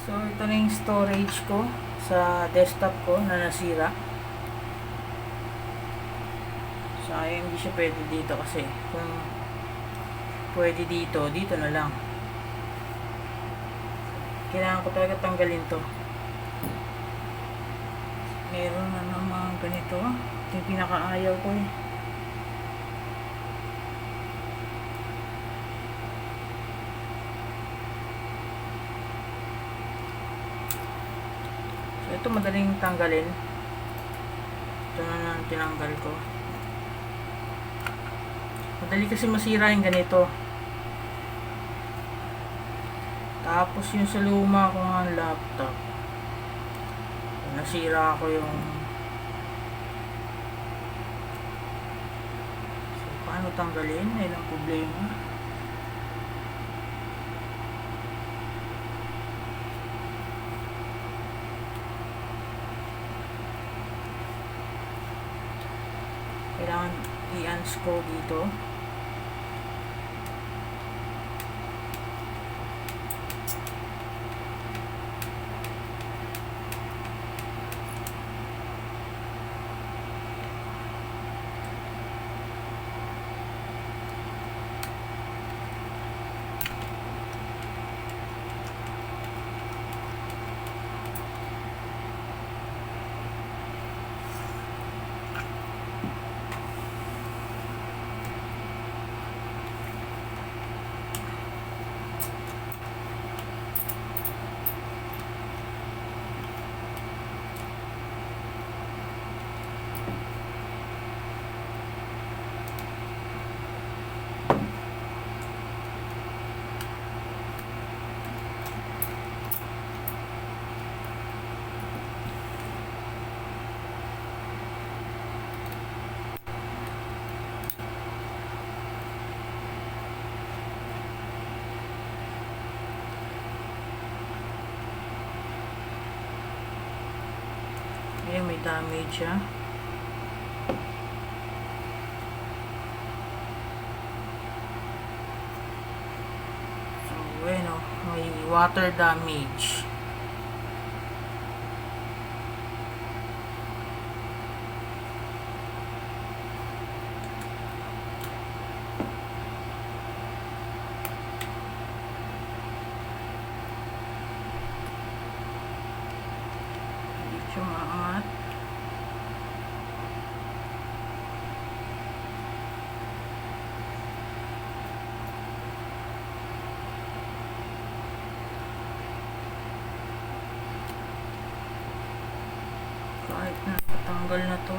So, ito na yung storage ko sa desktop ko na nasira. Sayang hindi siya pwede dito kasi kung pwede dito, dito na lang. Kailangan ko talaga tanggalin to. Meron na naman ganito. Ito yung pinakaayaw ko eh. So, ito madaling tanggalin. Ito na lang tinanggal ko. Madali kasi masira yung ganito. Tapos yung sa luma ko ng laptop, nasira ako yung... So, paano tanggalin? Ay lang problema. Kailangan i-unscrew dito. Ayan, may damage siya. So, bueno, may water damage. Hindi siya maangat. Kahit na patanggal na to.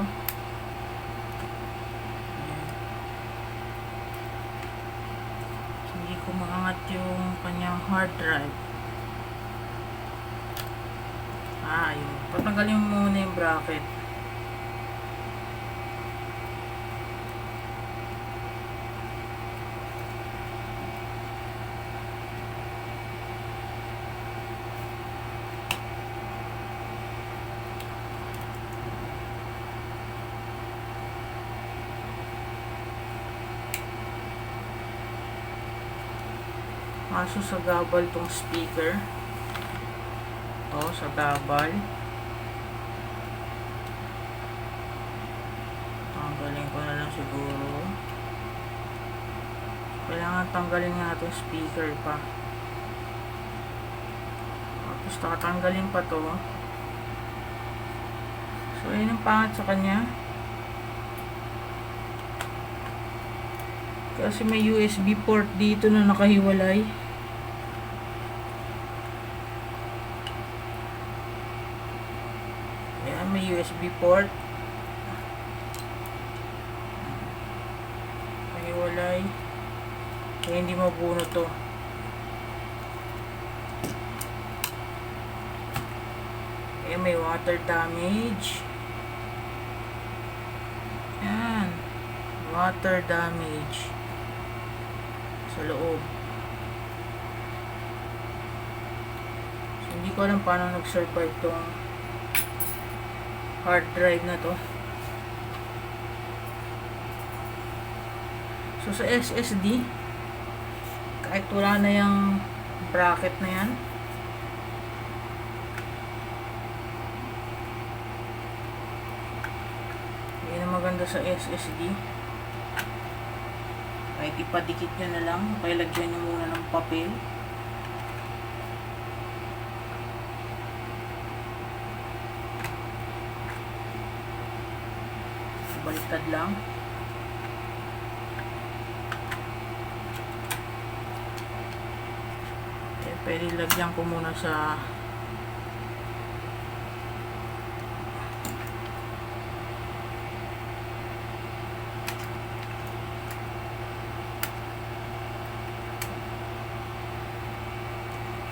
Ayan. Hindi ko maangat yung kanyang hard drive. Yun. Patanggalin mo muna yung bracket. Kaso sa gabal tong speaker. Ito, sa gabal. Tanggalin ko na lang siguro. Kailangan tanggalin nga itong speaker pa. Tapos tatanggalin pa to. So, yun ang pangat sa kanya. Kasi may USB port dito na nakahiwalay. Ayan, may USB port. Nakahiwalay. Kaya hindi mabuno to. Ayan, may water damage. Ayan. Water damage. Sa loob. So, hindi ko alam paano nag-survive tong hard drive na to. So sa SSD, kahit wala na yung bracket na yan, papunta sa SSD. Kahit ipadikit nyo na lang, kaya lagyan nyo muna ng papel. Baliktad lang. Pwede lagyan ko muna sa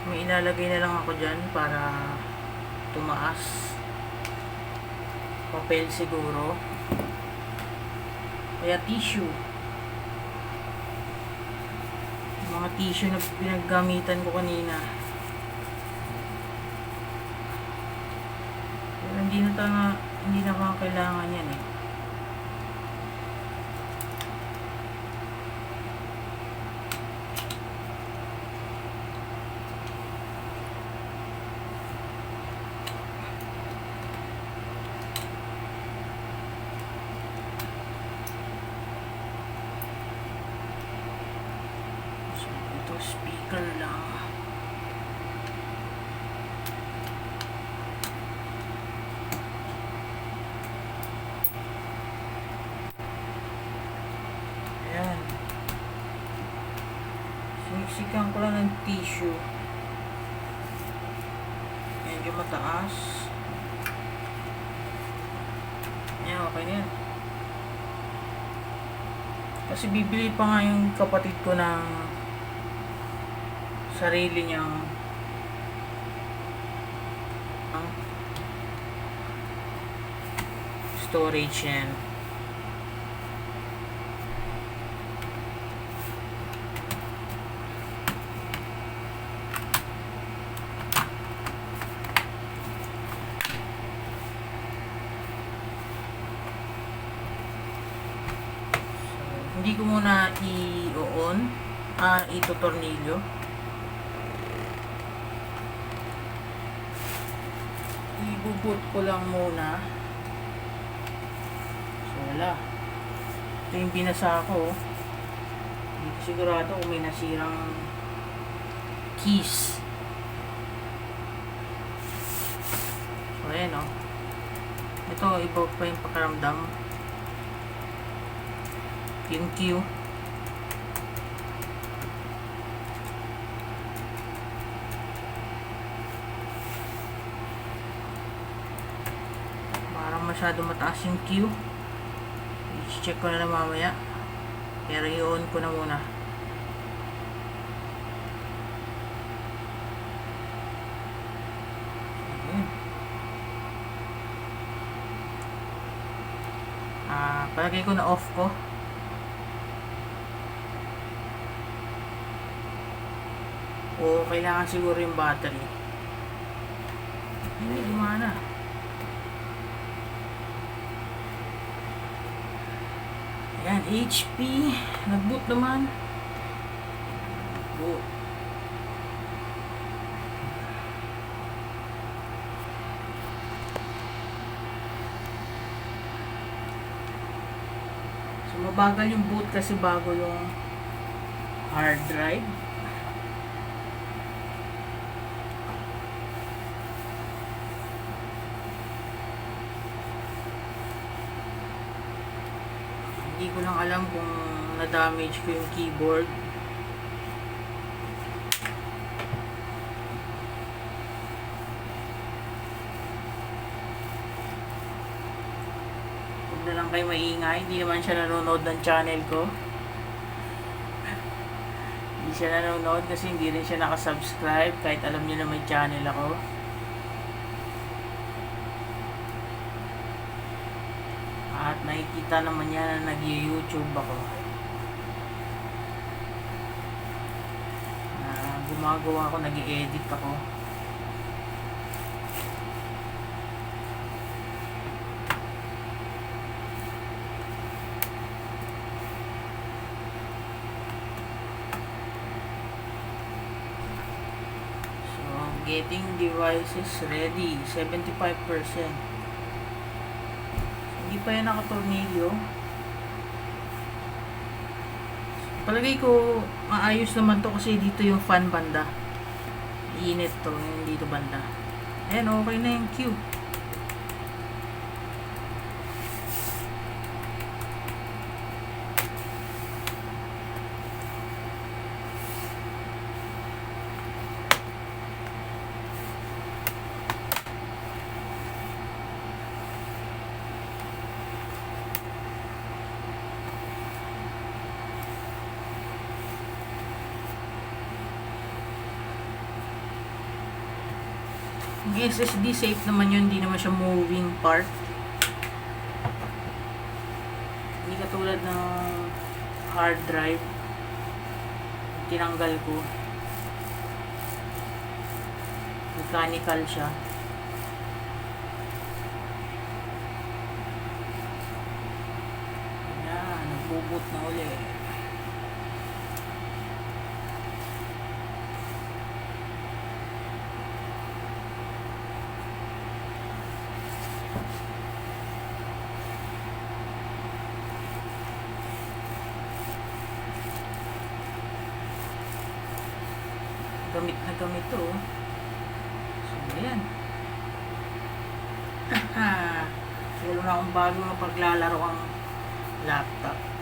may ilalagay na lang ako dyan para tumaas. Papel siguro, kaya tissue. Mga tissue na pinaggamitan ko kanina. Pero hindi na kailangan yan eh. Speaker lang. Ayan. Sinisikan ko lang ng tissue. Medyo mataas. Ayan, okay na yan. Kasi bibili pa nga yung kapatid ko ng sarili niyang storage yan. So, hindi ko muna i-on, itutornilyo. Ibubut ko lang muna. So wala. Ito yung binasa ko. Hindi ko sigurado kung may nasirang keys. So ayan o. Ito, iba pa yung pakaramdam. Yung Q. Masyado mataas yung Q. I-check ko na lang mamaya. Pero i-on ko na muna. Palagay ko na off ko. O kailangan siguro yung battery. Hindi, lumana. Ayan, HP. Nag-boot naman. Boot. So, mabagal yung boot kasi bago yung hard drive. Hindi ko lang alam kung na-damage ko yung keyboard. Huwag na lang kayo maingay. Hindi naman siya nanonood ng channel ko. Hindi siya nanonood kasi hindi rin siya nakasubscribe kahit alam niyo na may channel ako. At nakikita naman niya na nag-YouTube ako. Gumagawa ako, nag-i-edit ako. So, getting devices ready, 75%. Hindi pa yan nakatornilyo. Palagay ko, maayos naman to kasi dito yung fan banda. Init to, yung dito banda. Ayan, okay na yung cube. Yung SSD safe naman yun, hindi naman siya moving part. Hindi katulad ng hard drive. Tinanggal ko. Mechanical siya. Ayan, nagbo-boot na uli. Gamit na gamit to. So, ayan. Haha. Meron na akong bago na paglalaro ang laptop.